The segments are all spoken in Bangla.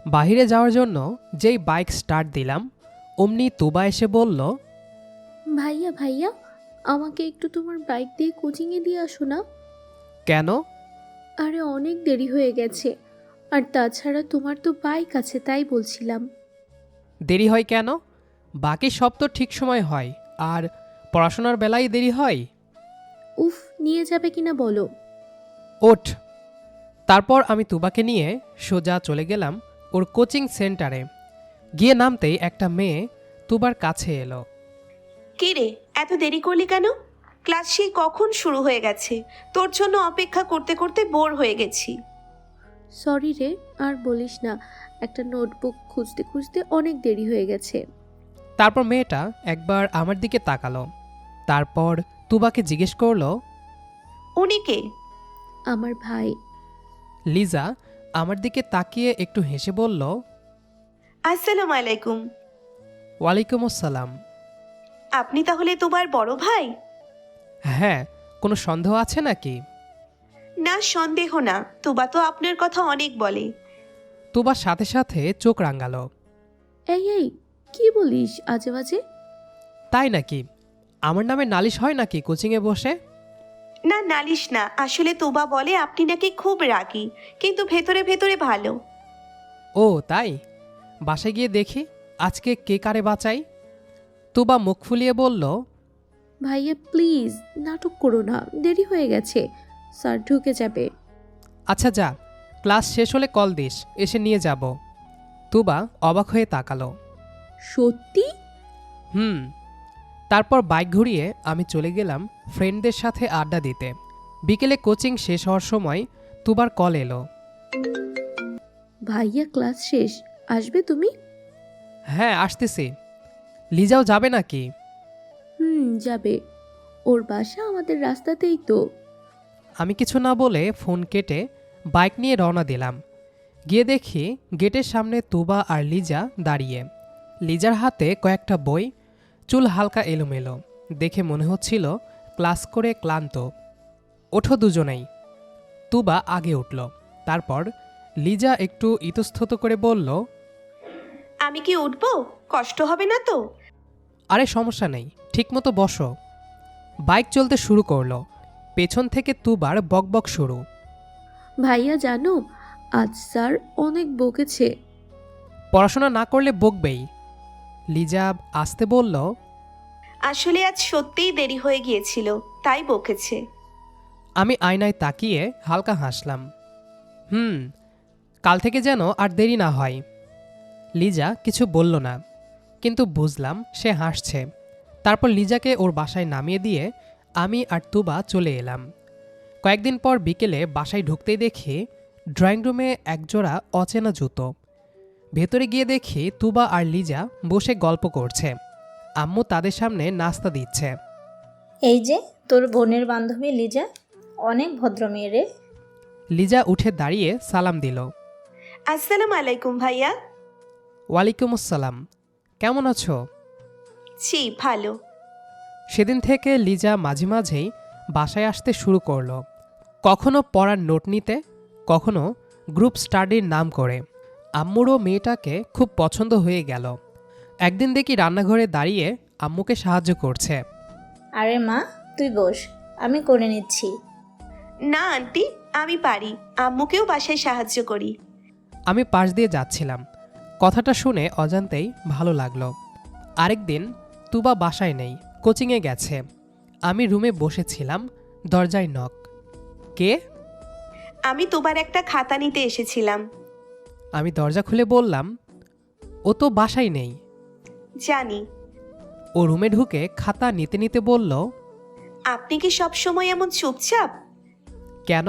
বাহিরে যাওয়ার জন্য যেই বাইক স্টার্ট দিলাম অমনি তুবা এসে বলল, ভাইয়া ভাইয়া, আমাকে একটু তোমার বাইক দিয়ে কোচিংয়ে দিয়ে আসো না। কেন? আরে অনেক দেরি হয়ে গেছে, আর তাছাড়া তোমার তো বাইক আছে তাই বলছিলাম। দেরি হয় কেন? বাকি সব তো ঠিক সময় হয়, আর পড়াশোনার বেলায় দেরি হয়। উফ, নিয়ে যাবে কিনা বলো। ওঠ। তারপর আমি তুবাকে নিয়ে সোজা চলে গেলাম ওর কোচিং সেন্টারে। গিয়ে নামতেই একটা মেয়ে তুবার কাছে এলো। কে রে, এত দেরি করলি কেন? ক্লাস সেই কখন শুরু হয়ে গেছে, তোর জন্য অপেক্ষা করতে করতে বোর হয়ে গেছি। সরি রে, আর বলিস না, একটা নোটবুক খুঁজতে খুঁজতে অনেক দেরি হয়ে গেছে। তারপর মেয়েটা একবার আমার দিকে তাকালো, তারপর তুবাকে জিজ্ঞেস করলো, উনি কে? আমার ভাই। লিজা আমার দিকে তাকিয়ে একটু হেসে বলল, আসসালামু আলাইকুম। ওয়ালাইকুম আসসালাম। আপনি তাহলে তোমার বড় ভাই? হ্যাঁ, কোনো সন্দেহ আছে নাকি? না, সন্দেহ না, তুবা তো আপনার কথা অনেক বলে। তুবার সাথে সাথে চোখ রাঙালো। এই এই, কি বলিস আজে বাজে? তাই নাকি? আমার নামে নালিশ হয় নাকি কোচিংয়ে বসে? না, নালিশ না, আসলে তুবা বলে আপনি নাকি খুব রাগী, কিন্তু ভেতরে ভেতরে ভালো। ও তাই? বাসায় গিয়ে দেখি আজকে কে কারে বাঁচাই। তুবা মুখ ফুলিয়ে বলল, ভাইয়া প্লিজ নাটক করো না, দেরি হয়ে গেছে, স্যার ঢুকে যাবে। আচ্ছা যা, ক্লাস শেষ হলে কল দিস, এসে নিয়ে যাব। তুবা অবাক হয়ে তাকালো। সত্যি? হুম। তারপর বাইক ঘুরিয়ে আমি চলে গেলাম ফ্রেন্ডদের সাথে আড্ডা দিতে। বিকেলে কোচিং শেষ হওয়ার সময় তুবার কল এলো। ভাইয়া ক্লাস শেষ, আসবে তুমি? হ্যাঁ আসতেছি। লিজাও যাবে নাকি? যাবে, ওর বাসা আমাদের রাস্তাতেই তো। আমি কিছু না বলে ফোন কেটে বাইক নিয়ে রওনা দিলাম। গিয়ে দেখি গেটের সামনে তুবা আর লিজা দাঁড়িয়ে। লিজার হাতে কয়েকটা বই, চুল হালকা এলোমেলো, দেখে মনে হচ্ছিল ক্লাস করে ক্লান্ত। ওঠো দুজনেই। তুবা আগে উঠল। তারপর লিজা একটু ইতস্তত করে বলল, আমি কি উঠবো? কষ্ট হবে না তো? আরে সমস্যা নেই, ঠিকমতো বসো। বাইক চলতে শুরু করলো। পেছন থেকে তুবার বকবক শুরু। ভাইয়া জানো, আজ স্যার অনেক বকেছে। পড়াশোনা না করলে বকবেই। লিজা আসতে বলল, আসলে আজ সত্যিই দেরি হয়ে গিয়েছিল, তাই বকেছে। আমি আয়নায় তাকিয়ে হালকা হাসলাম। কাল থেকে যেন আর দেরি না হয়। লিজা কিছু বলল না, কিন্তু বুঝলাম সে হাসছে। তারপর লিজাকে ওর বাসায় নামিয়ে দিয়ে আমি আর তুবা চলে এলাম। কয়েকদিন পর বিকেলে বাসায় ঢুকতেই দেখি ড্রয়িং রুমে একজোড়া অচেনা জুতো। ভেতরে গিয়ে দেখি তুবা আর লিজা বসে গল্প করছে। আম্মু তাদের সামনে নাস্তা দিচ্ছে। এই যে তোর বোনের বান্ধবী লিজা, অনেক ভদ্র মেয়ে রে। লিজা উঠে দাঁড়িয়ে সালাম দিল। আসসালামু আলাইকুম ভাইয়া। ওয়ালাইকুম আসসালাম। কেমন আছো? জি ভালো। সেদিন থেকে লিজা মাঝে মাঝেই বাসায় আসতে শুরু করলো। কখনো পড়ার নোট নিতে, কখনো গ্রুপ স্টাডির নাম করে। আম্মুরও মেয়েটাকে খুব পছন্দ হয়ে গেল। একদিন দেখি রান্নাঘরে দাঁড়িয়ে আম্মুকে সাহায্য করছে। আরে মা, তুই বস, আমি করে নিচ্ছি। না আন্টি, আমি পারি, আম্মুকেও বাসায় সাহায্য করি। আমি পাশ দিয়ে যাচ্ছিলাম। কথাটা শুনে অজান্তেই ভালো লাগলো। আরেকদিন তুবা বাসায় নেই, কোচিংয়ে গেছে। আমি রুমে বসেছিলাম, দরজায় নক। কে? আমি তোমার একটা খাতা নিতে এসেছিলাম। আমি দরজা খুলে বললাম, ও তো বাসায় নেই। জানি। ও রুমে ঢুকে খাতা নিতে নিতে বলল, আপনি কি সব সময় এমন চুপচাপ? কেন?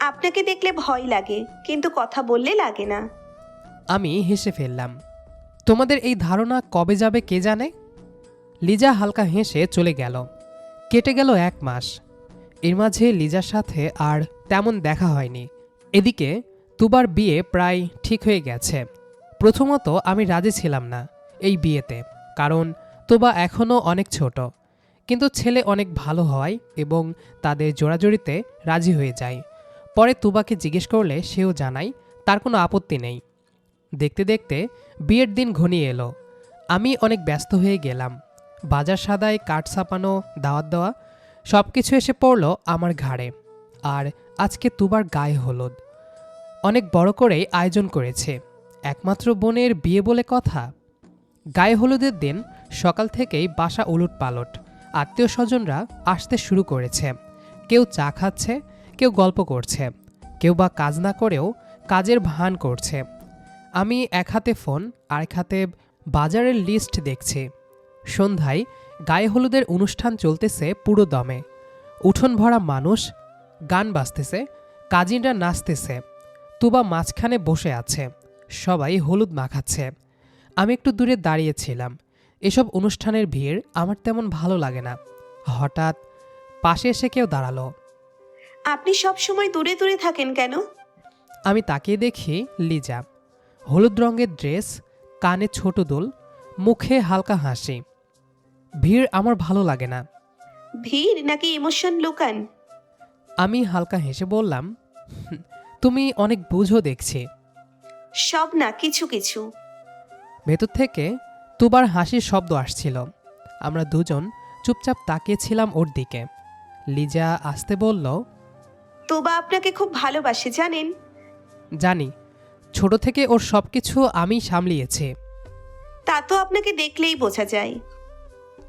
আপনাকে দেখলে ভয় লাগে, কিন্তু কথা বললে লাগে না। আমি হেসে ফেললাম। তোমাদের এই ধারণা কবে যাবে কে জানে। লিজা হালকা হেসে চলে গেল। কেটে গেল 1 মাস। এর মাঝে লিজার সাথে আর তেমন দেখা হয়নি। এদিকে তুবার বিয়ে প্রায় ঠিক হয়ে গেছে। প্রথমত আমি রাজি ছিলাম না এই বিয়েতে, কারণ তুবা এখনও অনেক ছোট। কিন্তু ছেলে অনেক ভালো হয় এবং তাদের জোড়াজড়িতে রাজি হয়ে যায়। পরে তুবাকে জিজ্ঞেস করলে সেও জানায় তার কোনো আপত্তি নেই। দেখতে দেখতে বিয়ের দিন ঘনিয়ে এলো। আমি অনেক ব্যস্ত হয়ে গেলাম। বাজার সাদাই, কাঠ ছাপানো, দাওয়াত দেওয়া সব কিছু এসে পড়ল আমার ঘাড়ে। আর আজকে তুবার গায়ে হলুদ। অনেক বড় করেই আয়োজন করেছে। একমাত্র বোনের বিয়ে বলে কথা। গায়ে হলুদের দিন সকাল থেকেই বাসা উলটপালট। আত্মীয় স্বজনরা আসতে শুরু করেছে। কেউ চা খাচ্ছে, কেউ গল্প করছে, কেউ বা কাজ না করেও কাজের ভান করছে। আমি এক হাতে ফোন, আরেক হাতে বাজারের লিস্ট দেখছি। সন্ধ্যায় গায়ে হলুদের অনুষ্ঠান চলতেছে পুরো দমে। উঠোন ভরা মানুষ, গান বাজতেছে, কাজিনরা নাচতেছে। তুবা মাঝখানে বসে আছে, সবাই হলুদ মাখাচ্ছে। আমি একটু দূরে দাঁড়িয়েছিলাম। এসব অনুষ্ঠানের ভিড় আমার তেমন ভালো লাগে না। হঠাৎ পাশে এসে কেউ দাঁড়ালো। আপনি সব সময় দূরে দূরে থাকেন কেন? আমি তাকিয়ে দেখি লিজা। হলুদ রঙের ড্রেস, কানে ছোট দুল, মুখে হালকা হাসি। ভিড় আমার ভালো লাগে না। ভিড় নাকি ইমোশন লুকান? আমি হালকা হেসে বললাম, তুমি অনেক বুঝো দেখছি। সব না, কিছু কিছু। ভেতর থেকে তুবার হাসির শব্দ আসছিল। আমরা দুজন চুপচাপ তাকিয়েছিলাম ওর দিকে। লিজা আসতে বলল, তোবা আপনাকে খুব ভালোবাসে জানেন? জানি, ছোট থেকে ওর সব কিছু আমি সামলিয়েছি। তা তো আপনাকে দেখলেই বোঝা যায়।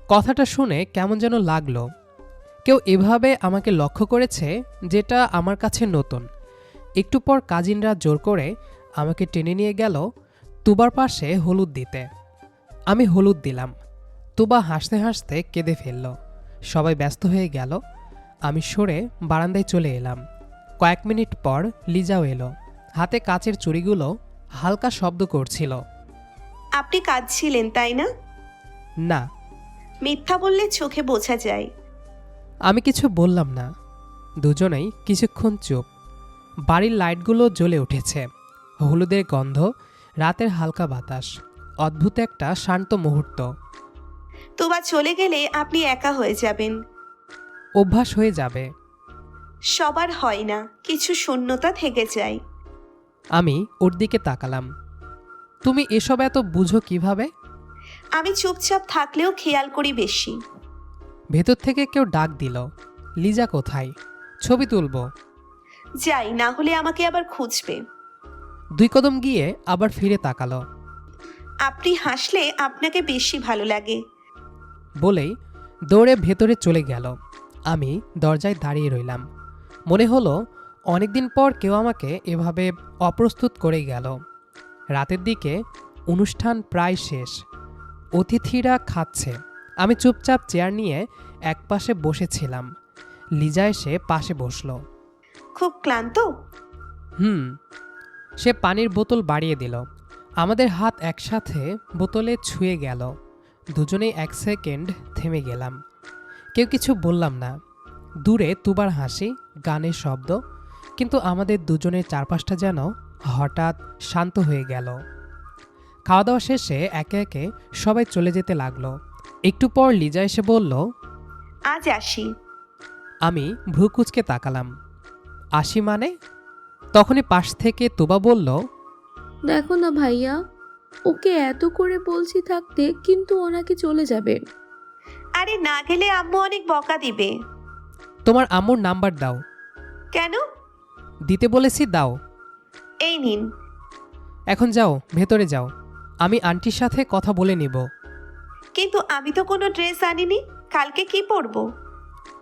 কথাটা শুনে কেমন যেন লাগলো। কেউ এভাবে আমাকে লক্ষ্য করেছে, যেটা আমার কাছে নতুন। একটু পর কাজিনরা জোর করে আমাকে টেনে নিয়ে গেল তুবার পাশে হলুদ দিতে। আমি হলুদ দিলাম। তুবা হাসতে হাসতে কেঁদে ফেলল। সবাই ব্যস্ত হয়ে গেল। আমি সরে বারান্দায় চলে এলাম। কয়েক মিনিট পর লিজাও এলো। হাতে কাচের চুড়িগুলো হালকা শব্দ করছিল। আপনি কাঁদছিলেন তাই না? না, মিথ্যা বললে চোখে বোঝা যায়। আমি কিছু বললাম না। দুজনেই কিছুক্ষণ চুপ। বাড়ির লাইটগুলো জ্বলে উঠেছে। হলুদের গন্ধ, রাতের হালকা বাতাস, অদ্ভুত একটা শান্ত মুহূর্ত। তোবা চলে গেলে আপনি একা হয়ে যাবেন। অভ্যাস হয়ে যাবে। সবার হয় না, কিছু শূন্যতা থেকে যায়। আমি ওর দিকে তাকালাম। তুমি এসব এত বুঝো কিভাবে? আমি চুপচাপ থাকলেও খেয়াল করি বেশি। ভেতর থেকে কেউ ডাক দিল, লিজা কোথায়? ছবি তুলব। যাই, না হলে আমাকে আবার খুঁজবে। 2 কদম গিয়ে আবার ফিরে তাকালো। আপনি হাসলে আপনাকে বেশি ভালো লাগে। বলেই দৌড়ে ভেতরে চলে গেল। আমি দরজায় দাঁড়িয়ে রইলাম। মনে হলো অনেকদিন পর কেউ আমাকে এভাবে অপ্রস্তুত করে গেল। রাতের দিকে অনুষ্ঠান প্রায় শেষ। অতিথিরা খাচ্ছে। আমি চুপচাপ চেয়ার নিয়ে একপাশে বসেছিলাম। লিজা এসে পাশে বসলো। খুব ক্লান্ত? সে পানির বোতল বাড়িয়ে দিল। আমাদের হাত একসাথে বোতলে ছুঁয়ে গেল। দুজনেই 1 সেকেন্ড থেমে গেলাম। কেউ কিছু বললাম না। দূরে তুবার হাসি, গানের শব্দ, কিন্তু আমাদের দুজনের চারপাশটা যেন হঠাৎ শান্ত হয়ে গেল। খাওয়া দাওয়া শেষে একে একে সবাই চলে যেতে লাগলো। একটু পর লিজা এসে বলল, আজ আসি। আমি ভ্রু কুঁচকে তাকালাম। আসি মানে? তখনই পাশ থেকে তুবা বলল, দেখো না ভাইয়া, ওকে এত করে বলছি থাকতে, কিন্তু ওনাকে চলে যাবে। আরে না গেলে আম্মু অনেক বকা দিবে। তোমার আম্মুর নাম্বার দাও। কেন? দিতে বলেছি, দাও। এই নিন। এখন যাও, ভেতরে যাও। আমি আন্টির সাথে কথা বলে নিব। কিন্তু আমি তো কোনো ড্রেস আনিনি, কালকে কি পরবো?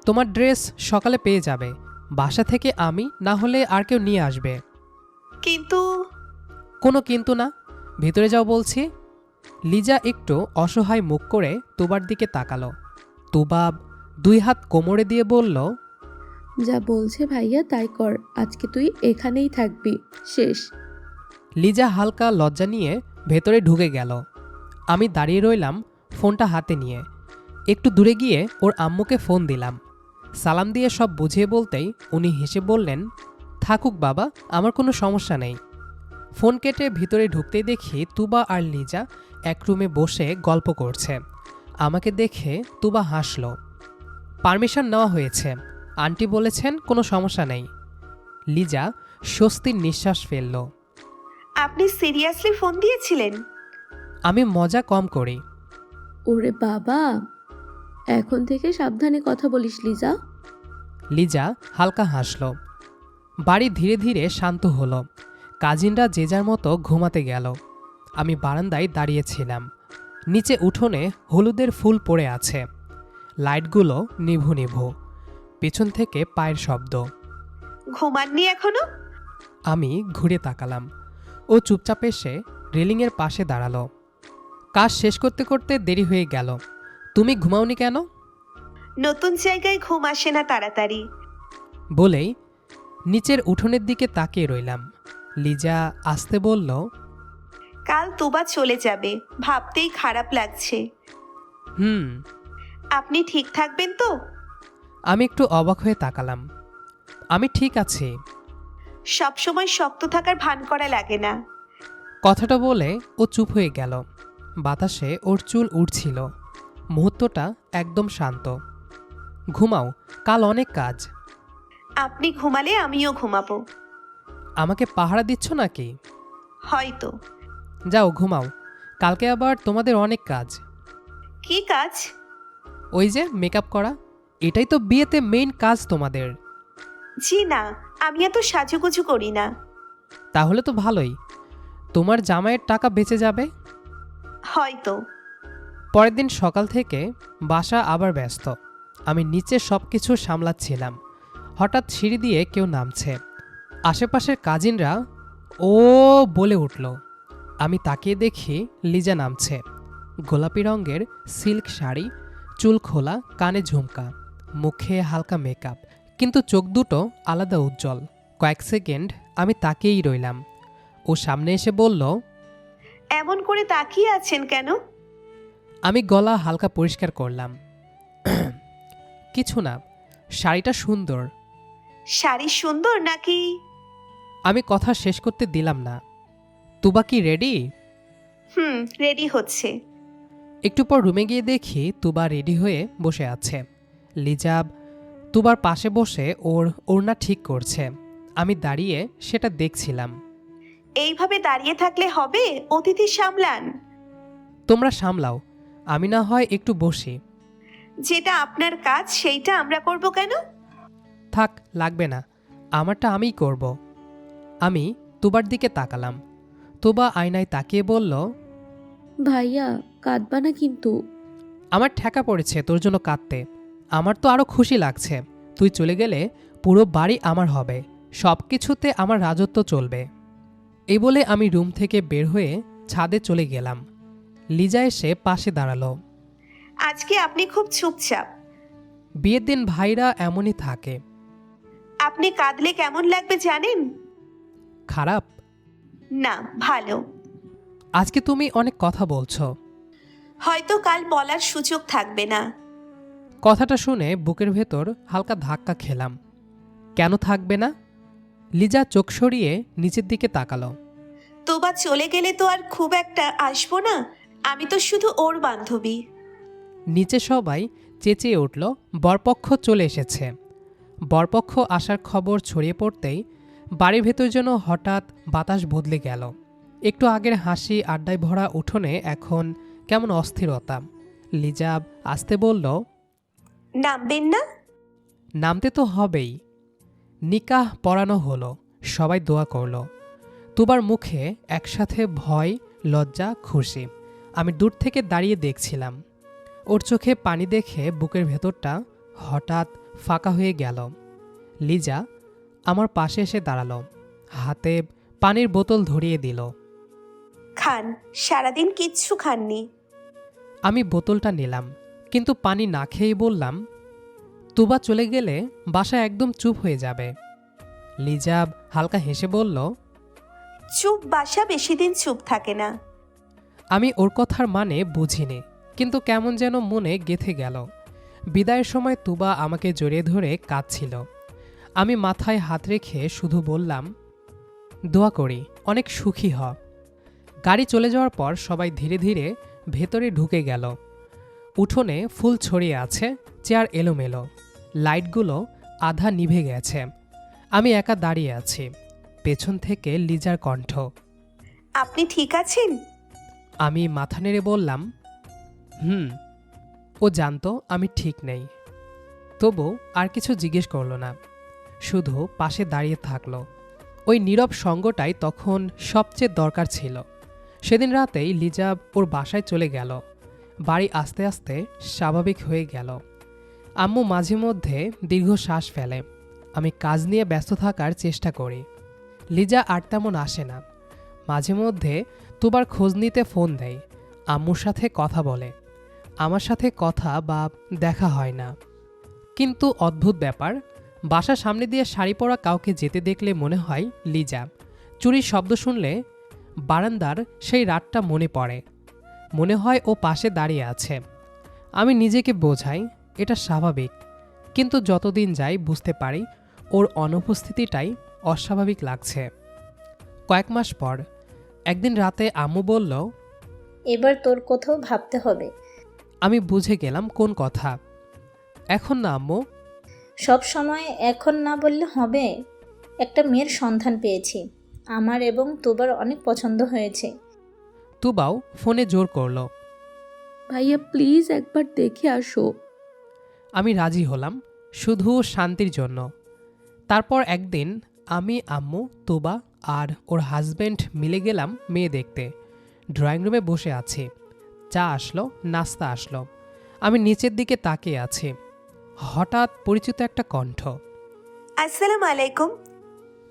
তোমার ড্রেস সকালে পেয়ে যাবে। বাসা থেকে আমি না হলে আর কেউ নিয়ে আসবে। কিন্তু কোনো কিন্তু না, ভেতরে যাও বলছি। লিজা একটু অসহায় মুখ করে তুবার দিকে তাকালো। তুবা 2 হাত কোমরে দিয়ে বলল, যা বলছে ভাইয়া তাই কর, আজকে তুই এখানেই থাকবি, শেষ। লিজা হালকা লজ্জা নিয়ে ভেতরে ঢুকে গেল। আমি দাঁড়িয়ে রইলাম ফোনটা হাতে নিয়ে। একটু দূরে গিয়ে ওর আম্মুকে ফোন দিলাম। সালাম দিয়ে সব বুঝিয়ে বলতেই উনি হেসে বললেন, থাকুক বাবা, আমার কোনো সমস্যা নেই। ফোন কেটে ভিতরে ঢুকতেই দেখি তুবা আর লিজা এক রুমে বসে গল্প করছে। আমাকে দেখে তুবা হাসল। পারমিশন নেওয়া হয়েছে, আন্টি বলেছেন কোনো সমস্যা নেই। লিজা স্বস্তির নিঃশ্বাস ফেলল। আপনি সিরিয়াসলি ফোন দিয়েছিলেন? আমি মজা কম করি। ওরে বাবা, এখন থেকে সাবধানে কথা বলিস লিজা। লিজা হালকা হাসল। বাড়ি ধীরে ধীরে শান্ত হলো। কাজিনরা যে যার মতো ঘুমাতে গেল। আমি বারান্দায় দাঁড়িয়েছিলাম। নিচে উঠোনে হলুদের ফুল পড়ে আছে। লাইটগুলো নিভু নিভু। পেছন থেকে পায়ের শব্দ। ঘুমাননি এখনো? আমি ঘুরে তাকালাম। ও চুপচাপ এসে রেলিংয়ের পাশে দাঁড়ালো। কাজ শেষ করতে করতে দেরি হয়ে গেল। তুমি ঘুমাওনি কেন? নতুন জায়গায় ঘুম আসে না তাড়াতাড়ি। বলেই নিচের উঠোনের দিকে তাকিয়ে রইলাম। লিজা আসতে বলল, কাল তুবা চলে যাবে, ভাবতেই খারাপ লাগছে। হুম। আপনি ঠিক থাকবেন তো? আমি একটু অবাক হয়ে তাকালাম। আমি ঠিক আছি। সবসময় শক্ত থাকার ভান করা লাগে না। কথাটা বলে ও চুপ হয়ে গেল। বাতাসে ওর চুল উড়ছিল। মুহূর্তটা একদম শান্ত। ঘুমাও, কাল অনেক কাজ। আপনি ঘুমালে আমিও ঘুমাবো। আমাকে পাহারা দিচ্ছ নাকি? হয়তো। যাও ঘুমাও, কালকে আবার তোমাদের অনেক কাজ। কি কাজ? ওই যে মেকআপ করা, এটাই তো বিয়েতে মেইন কাজ তোমাদের। জি না, আমি এত সাজুগুজু করি না। তাহলে তো ভালোই, তোমার জামাইয়ের টাকা বেঁচে যাবে। হয়তো। পরের দিন সকাল থেকে বাসা আবার ব্যস্ত। আমি নিচে সব কিছু সামলাচ্ছিলাম। হঠাৎ সিঁড়ি দিয়ে কেউ নামছে। আশেপাশের কাজিনরা ও বলে উঠল। আমি তাকিয়ে দেখি লিজা নামছে। গোলাপি রঙের সিল্ক শাড়ি, চুল খোলা, কানে ঝুমকা, মুখে হালকা মেকআপ, কিন্তু চোখ দুটো আলাদা উজ্জ্বল। কয়েক সেকেন্ড আমি তাকিয়েই রইলাম। ও সামনে এসে বলল, এমন করে তাকিয়ে আছেন কেন? আমি গলা হালকা পরিষ্কার করলাম। কিছু না, শাড়িটা সুন্দর। শাড়ি সুন্দর নাকি? আমি কথা শেষ করতে দিলাম না। তুবা কি রেডি? রেডি হচ্ছে। একটু পর রুমে গিয়ে দেখি তুবা রেডি হয়ে বসে আছে। লিজাব তুবার পাশে বসে ওর ওড়না ঠিক করছে। আমি দাঁড়িয়ে সেটা দেখছিলাম। এইভাবে দাঁড়িয়ে থাকলে হবে? অতিথি সামলান। তোমরা সামলাও, আমি না হয় একটু বসি। যেটা আপনার কাজ সেইটা আমরা করব কেন? থাক, লাগবে না, আমারটা আমিই করব। আমি তুবার দিকে তাকালাম। তুবা আয়নায় তাকিয়ে বলল, ভাইয়া, কাঁদবা না কিন্তু। আমার ঠেকা পড়েছে তোর জন্য কাঁদতে। আমার তো আরও খুশি লাগছে। তুই চলে গেলে পুরো বাড়ি আমার হবে, সব কিছুতে আমার রাজত্ব চলবে। এই বলে আমি রুম থেকে বের হয়ে ছাদে চলে গেলাম। লিজা এসে পাশে দাঁড়ালো। আজকে আপনি খুব চুপচাপ। বিয়ের দিন ভাইরা এমনই থাকে। আপনি কাঁদলে কেমন লাগবে জানেন? খারাপ? না, ভালো। আজকে তুমি অনেক কথা বলছো। হয়তো কাল বলার সুযোগ থাকবে না। কথাটা শুনে বুকের ভেতর হালকা ধাক্কা খেলাম। কেন থাকবে না? লিজা চোখ সরিয়ে নিচের দিকে তাকালো। তোবা চলে গেলে তো আর খুব একটা আসবো না, আমি তো শুধু ওর বান্ধবী। নিচে সবাই চেঁচিয়ে উঠল, বরপক্ষ চলে এসেছে। বরপক্ষ আসার খবর ছড়িয়ে পড়তেই বাড়ির ভেতর যেন হঠাৎ বাতাস বদলে গেল। একটু আগের হাসি আড্ডায় ভরা উঠোনে এখন কেমন অস্থিরতা। লিজাব আসতে বলল, নামবেন না? নামতে তো হবেই। নিকাহ পড়ানো হলো, সবাই দোয়া করল। তুবার মুখে একসাথে ভয়, লজ্জা, খুশি। আমি দূর থেকে দাঁড়িয়ে দেখছিলাম। ওর চোখে পানি দেখে বুকের ভেতরটা হঠাৎ ফাঁকা হয়ে গেল। লিজা আমার পাশে এসে দাঁড়ালো, হাতে পানির বোতল ধরিয়ে দিল। খান, সারাদিন কিচ্ছু খাননি। আমি বোতলটা নিলাম, কিন্তু পানি না খেয়েই বললাম, তুবা চলে গেলে বাসা একদম চুপ হয়ে যাবে। লিজাব হালকা হেসে বলল, চুপ বাসা বেশি দিন চুপ থাকে না। আমি ওর কথার মানে বুঝিনি, কিন্তু কেমন যেন মনে গেঁথে গেল। বিদায়ের সময় তুবা আমাকে জড়িয়ে ধরে কাঁদছিল। আমি মাথায় হাত রেখে শুধু বললাম, দোয়া করি অনেক সুখী হ। গাড়ি চলে যাওয়ার পর সবাই ধীরে ধীরে ভেতরে ঢুকে গেল। উঠোনে ফুল ছড়িয়ে আছে, চেয়ার এলোমেলো, লাইটগুলো আধা নিভে গেছে। আমি একা দাঁড়িয়ে আছি। পেছন থেকে লিজার কণ্ঠ, আপনি ঠিক আছেন? আমি মাথা নেড়ে বললাম, হুম। ও জানতো আমি ঠিক নেই, তবু আর কিছু জিজ্ঞেস করলো না, শুধু পাশে দাঁড়িয়ে থাকলো। ওই নীরব সঙ্গটাই তখন সবচেয়ে দরকার ছিল। সেদিন রাতেই লিজা ওর বাসায় চলে গেল। বাড়ি আস্তে আস্তে স্বাভাবিক হয়ে গেল। আম্মু মাঝে মধ্যে দীর্ঘ শ্বাস ফেলে। আমি কাজ নিয়ে ব্যস্ত থাকার চেষ্টা করি। লিজা আর তেমন আসে না। মাঝে মধ্যে তুবার খোঁজ নিতে ফোন দেয়, আম্মুর সাথে কথা বলে। আমার সাথে কথা বা দেখা হয় না। কিন্তু অদ্ভুত ব্যাপার, বাসার সামনে দিয়ে শাড়ি পরা কাউকে যেতে দেখলে মনে হয় লিজা। চুরির শব্দ শুনলে বারান্দার সেই রাতটা মনে পড়ে। মনে হয় ও পাশে দাঁড়িয়ে আছে। আমি নিজেকে বোঝাই এটা স্বাভাবিক, কিন্তু যতদিন যাই বুঝতে পারি ওর অনুপস্থিতিটাই অস্বাভাবিক লাগছে। কয়েক মাস পর একদিন রাতে আম্মু বলল, এবার তোর কোথাও ভাবতে হবে। আমি বুঝে গেলাম কোন কথা। এখন না আম্মু। সব সময় এখন না বললে হবে। একটা মেয়ের সন্ধান পেয়েছি, আমার এবং তোবার অনেক পছন্দ হয়েছে। তুবাও ফোনে জোর করল। ভাইয়া প্লিজ একবার দেখে আসো। আমি রাজি হলাম, শুধু শান্তির জন্য। তারপর একদিন আমি, আম্মু, তুবা আর ওর হাজবেন্ড মিলে গেলাম মেয়ে দেখতে। ড্রয়িং রুমে বসে আছি। চা আসলো, নাস্তা আসলো। আমি নিচের দিকে তাকিয়ে আছি। হঠাৎ পরিচিত একটা কণ্ঠ। আসসালামু আলাইকুম।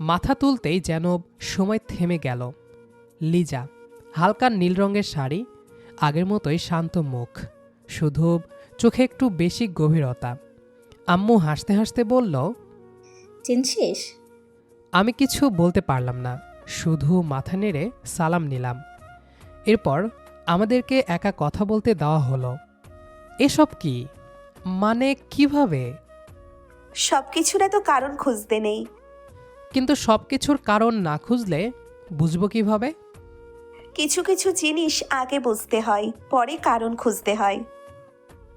মাথা তুলতেই যেন সময় থেমে গেল। লিজা, হালকা নীল রঙের শাড়ি, আগের মতোই শান্ত মুখ, শুধু চোখে একটু বেশি গভীরতা। আম্মু হাসতে হাসতে বলল, চিনছিস? আমি কিছু বলতে পারলাম না, শুধু মাথা নেড়ে সালাম নিলাম। এরপর আমাদেরকে একা কথা বলতে দেওয়া হলো। এসব কি? মানে কিভাবে? সবকিছুর এত কারণ খুঁজতে নেই। কিন্তু সব কিছুর কারণ না খুঁজলে বুঝবো কিভাবে? কিছু কিছু জিনিস আগে বুঝতে হয়, পরে কারণ খুঁজতে হয়।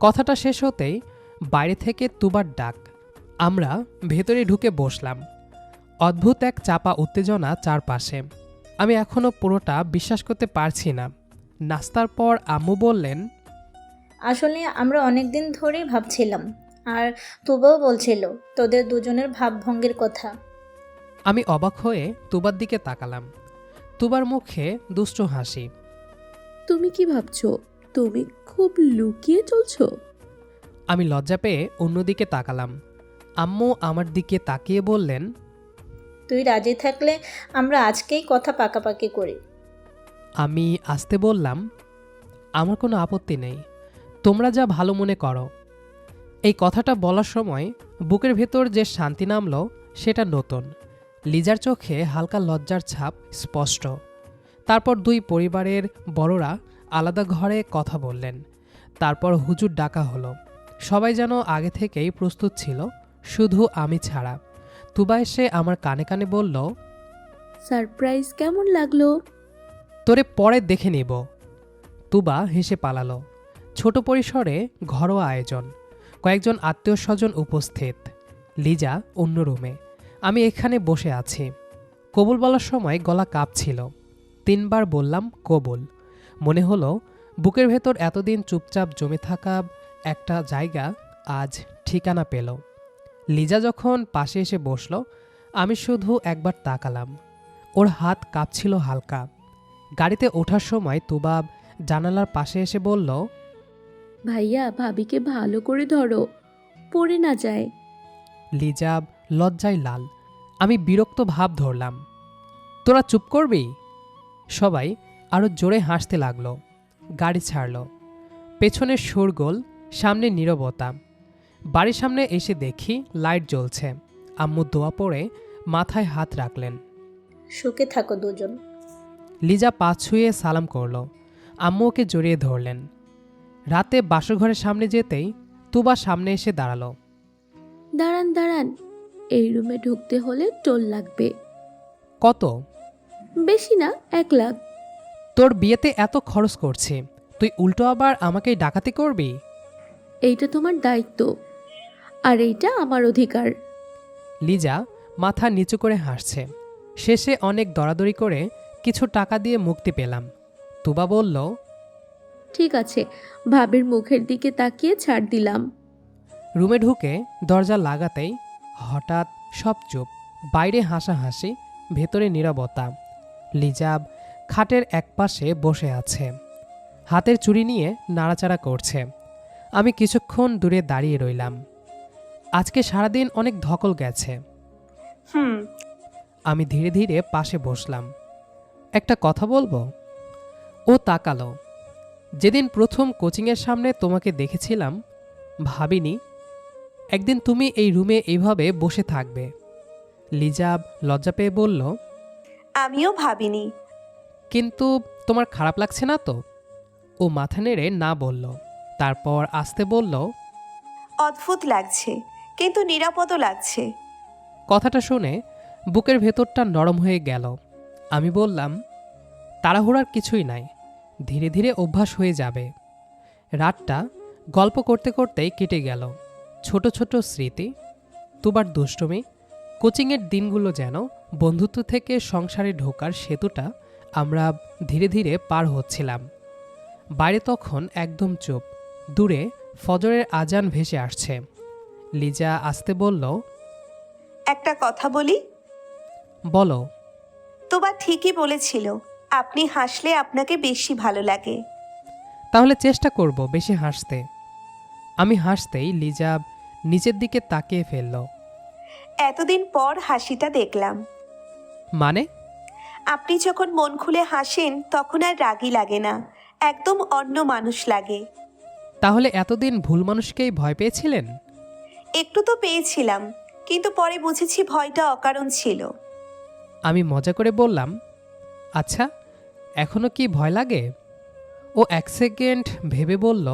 কথাটা শেষ হতেই বাইরে থেকে তুবার ডাক। আমরা ভেতরে ঢুকে বসলাম। অদ্ভুত এক চাপা উত্তেজনা চারপাশে। আমি এখনো পুরোটা বিশ্বাস করতে পারছি না। নাস্তার পর আম্মু বললেন, আসলে আমরা অনেক দিন ধরেই ভাবছিলাম, আর তোবাও বলছিল তোদের দুজনের ভাবভঙ্গির কথা। আমি অবাক হয়ে তুবার দিকে তাকালাম। তুবার মুখে দুষ্ট হাসি। তুমি কি ভাবছো? তুমি খুব লুকিয়ে চলছো? আমি লজ্জা পেয়ে অন্যদিকে তাকালাম। আম্মু আমার দিকে তাকিয়ে বললেন, তুই রাজি থাকলে আমরা আজকেই কথা পাকাপাকি করি। আমি আস্তে বললাম, আমার কোনো আপত্তি নেই, তোমরা যা ভালো মনে করো। এই কথাটা বলার সময় বুকের ভেতর যে শান্তি নামলো সেটা নতুন। লিজার চোখে হালকা লজ্জার ছাপ স্পষ্ট। তারপর দুই পরিবারের বড়রা আলাদা ঘরে কথা বললেন। তারপর হুজুর ডাকা হলো। সবাই যেন আগে থেকেই প্রস্তুত ছিল, শুধু আমি ছাড়া। তুবা এসে আমার কানে কানে বলল, সারপ্রাইজ কেমন লাগলো? তোরে পরে দেখে নিব। তুবা হেসে পালালো। ছোট পরিসরে ঘরোয়া আয়োজন, কয়েকজন আত্মীয় স্বজন উপস্থিত। লিজা অন্য রুমে, আমি এখানে বসে আছি। কবুল বলার সময় গলা কাঁপছিল। 3 বার বললাম কবুল। মনে হলো বুকের ভেতর এতদিন চুপচাপ জমে থাকা একটা জায়গা আজ ঠিকানা পেল। লিজা যখন পাশে এসে বসলো, আমি শুধু একবার তাকালাম। ওর হাত কাঁপছিল হালকা। গাড়িতে ওঠার সময় তুবা জানালার পাশে এসে বলল, ভাইয়া ভাবিকে ভালো করে ধরো, পড়ে না যায়। লিজা লজ্জায় লাল। আমি বিরক্ত ভাব ধরলাম। তোরা চুপ করবি? সবাই আরো জোরে হাসতে লাগলো। গাড়ি ছাড়ল। পেছনের শোরগোল, সামনে নীরবতা। বাড়ির সামনে এসে দেখি লাইট জ্বলছে। আম্মু দোয়া পড়ে মাথায় হাত রাখলেন। সুখে থাকো দুজন। লিজা পা ছুঁয়ে সালাম করল। আম্মু ওকে জড়িয়ে ধরলেন। রাতে বাসরঘরের সামনে যেতেই তুবা সামনে এসে দাঁড়ালো। দাঁড়ান দাঁড়ান, এই রুমে ঢুকতে হলে টোল লাগবে। কত? বেশি না, 1 লাখ। তোর বিয়েতে এত খরচ করছি, তুই উল্টো আবার আমাকেই ডাকাতি করবি? এইটা তোমার দায়িত্ব, আর এইটা আমার অধিকার। লিজা মাথা নিচু করে হাসছে। শেষে অনেক দরাদরি করে কিছু টাকা দিয়ে মুক্তি পেলাম। তুবা বলল, ঠিক আছে, ভাবির মুখের দিকে তাকিয়ে ছাড় দিলাম। রুমে ঢুকে দরজা লাগাতেই হঠাৎ সব চুপ। বাইরে হাসাহাসি, ভেতরে নীরবতা। লিজাব খাটের একপাশে বসে আছে, হাতের চুড়ি নিয়ে নাড়াচাড়া করছে। আমি কিছুক্ষণ দূরে দাঁড়িয়ে রইলাম। আজকে সারাদিন অনেক ধকল গেছে। আমি ধীরে ধীরে পাশে বসলাম। একটা কথা বলবো? ও তাকালো। যেদিন প্রথম কোচিংয়ের সামনে তোমাকে দেখেছিলাম, ভাবিনি একদিন তুমি এই রুমে এইভাবে বসে থাকবে। লিজাব লজ্জা পেয়ে বলল, আমিও ভাবিনি। কিন্তু তোমার খারাপ লাগছে না তো? ও মাথা নেড়ে না বলল। তারপর আস্তে বলল, অদ্ভুত লাগছে, কিন্তু নিরাপদও লাগছে। কথাটা শুনে বুকের ভেতরটা নরম হয়ে গেল। আমি বললাম, তাড়াহুড়ার কিছুই নাই, ধীরে ধীরে অভ্যাস হয়ে যাবে। রাতটা গল্প করতে করতেই কেটে গেল। ছোট ছোট স্মৃতি, তুবার দুষ্টুমি, কোচিংয়ের দিনগুলো যেন বন্ধুত্ব থেকে সংসারে ঢোকার সেতুটা আমরা ধীরে ধীরে পার হচ্ছিলাম। বাইরে তখন একদম চুপ। দূরে ফজরের আজান ভেসে আসছে। লিজা আস্তে বলল, একটা কথা বলি? বলো। তোবা ঠিকই বলেছিল, আপনি হাসলে আপনাকে বেশি ভালো লাগে। তাহলে চেষ্টা করব বেশি হাসতে। আমি হাসতেই লিজা নিচের দিকে তাকিয়ে ফেলল। এতদিন পর হাসিটা দেখলাম। মানে? আপনি যখন মন খুলে হাসেন তখন আর রাগী লাগে না, একদম অন্য মানুষ লাগে। তাহলে এতদিন ভুল মানুষকেই ভয় পেয়েছিলেন? একটু তো পেয়েছিলাম, কিন্তু পরে বুঝেছি ভয়টা অকারণ ছিল। আমি মজা করে বললাম, আচ্ছা এখনো কি ভয় লাগে? ও এক সেকেন্ড ভেবে বলল,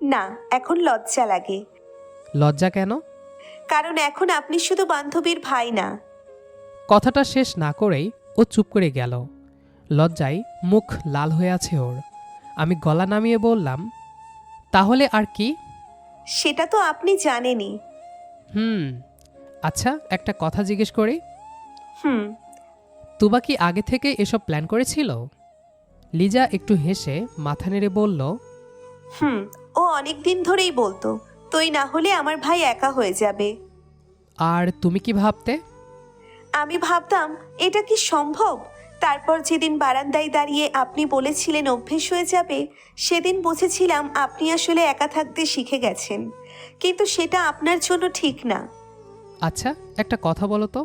না, এখন লজ্জা লাগে। লজ্জা কেন? কারণ এখন আপনি শুধু বান্ধবীর ভাই না। কথাটা শেষ না করেই ও চুপ করে গেল। লজ্জায় মুখ লাল হয়ে আছে ওর। আমি গলা নামিয়ে বললাম, তাহলে আর কি? সেটা তো আপনি জানেনই। আচ্ছা একটা কথা জিজ্ঞেস করি। হুম। তুবা কি আগে থেকে এসব প্ল্যান করেছিল? লিজা একটু হেসে মাথা নেড়ে বলল, ও অনেক দিন ধরেই বলতো, তুই না হলে আমার ভাই একা হয়ে যাবে। আর তুমি কি ভাবতে? আমি ভাবতাম এটা কি সম্ভব। তারপর যেদিন বারান্দায় দাঁড়িয়ে আপনি বলেছিলেন অভ্যেস হয়ে যাবে, সেদিন বুঝেছিলাম আপনি আসলে একা থাকতে শিখে গেছেন। কিন্তু সেটা আপনার জন্য ঠিক না। আচ্ছা একটা কথা বলো তো,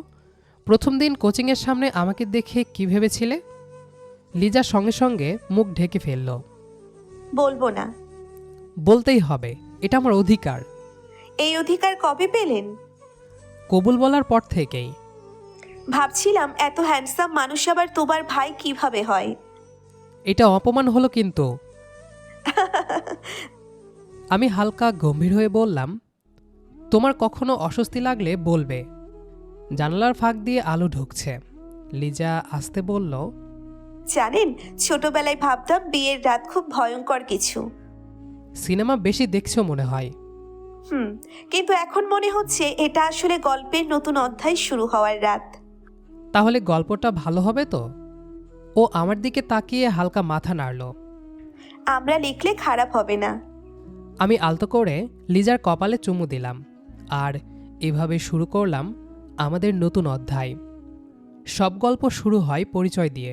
প্রথম দিন কোচিংয়ের সামনে আমাকে দেখে কি ভেবেছিলে? লিজা সঙ্গে সঙ্গে মুখ ঢেকে ফেলল। বলবো না। বলতেই হবে, এটা আমার অধিকার। এই অধিকার কবে পেলেন? কবুল বলার পর থেকেই। ভাবছিলাম এত হ্যান্ডসাম মানুষ আবার তোমার ভাই কিভাবে হয়। এটা অপমান হলো কিন্তু। আমি হালকা গম্ভীর হয়ে বললাম, তোমার কখনো অস্বস্তি লাগলে বলবে। জানালার ফাঁক দিয়ে আলো ঢুকছে। লিজা আস্তে বলল, জানেন, ছোটবেলায় ভাবতাম বিয়ের রাত খুব ভয়ঙ্কর কিছু। সিনেমা বেশি দেখছো মনে হয়। কিন্তু এখন মনে হচ্ছে এটা আসলে গল্পের নতুন অধ্যায় শুরু হওয়ার রাত। তাহলে গল্পটা ভালো হবে তো? ও আমার দিকে তাকিয়ে হালকা মাথা নাড়ল। আমরা লিখলে খারাপ হবে না। আমি আলতো করে লিজার কপালে চুমু দিলাম। আর এভাবে শুরু করলাম আমাদের নতুন অধ্যায়। সব গল্প শুরু হয় পরিচয় দিয়ে,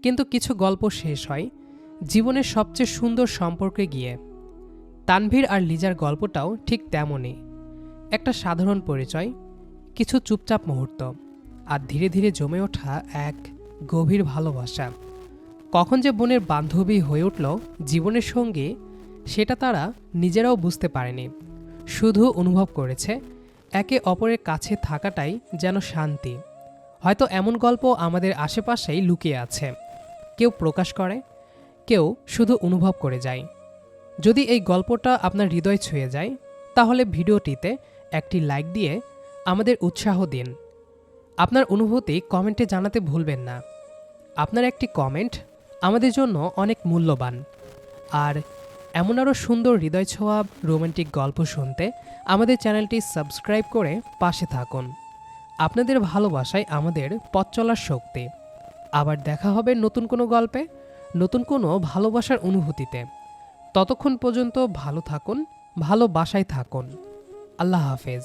কিন্তু কিছু গল্প শেষ হয় জীবনের সবচেয়ে সুন্দর সম্পর্কে গিয়ে। তানভীর আর লিজার গল্পটাও ঠিক তেমনই। একটা সাধারণ পরিচয়, কিছু চুপচাপ মুহূর্ত, আর ধীরে ধীরে জমে ওঠা এক গভীর ভালোবাসা। কখন যে বোনের বান্ধবী হয়ে উঠল জীবনের সঙ্গী, সেটা তারা নিজেরাও বুঝতে পারেনি। শুধু অনুভব করেছে একে অপরের কাছে থাকাটাই যেন শান্তি। হয়তো এমন গল্প আমাদের আশেপাশেই লুকিয়ে আছে। কেউ প্রকাশ করে, কেউ শুধু অনুভব করে যায়। যদি এই গল্পটা আপনার হৃদয় ছুঁয়ে যায়, তাহলে ভিডিওটিতে একটি লাইক দিয়ে আমাদের উৎসাহ দিন। আপনার অনুভূতি কমেন্টে জানাতে ভুলবেন না। আপনার একটি কমেন্ট আমাদের জন্য অনেক মূল্যবান। আর এমন আরও সুন্দর হৃদয় ছোঁয়া রোমান্টিক গল্প শুনতে আমাদের চ্যানেলটি সাবস্ক্রাইব করে পাশে থাকুন। আপনাদের ভালোবাসায় আমাদের পথ চলার শক্তি। আবার দেখা হবে নতুন কোনো গল্পে, নতুন কোনো ভালোবাসার অনুভূতিতে। ততক্ষণ পর্যন্ত ভালো থাকুন, ভালোবাসায় থাকুন। আল্লাহ হাফেজ।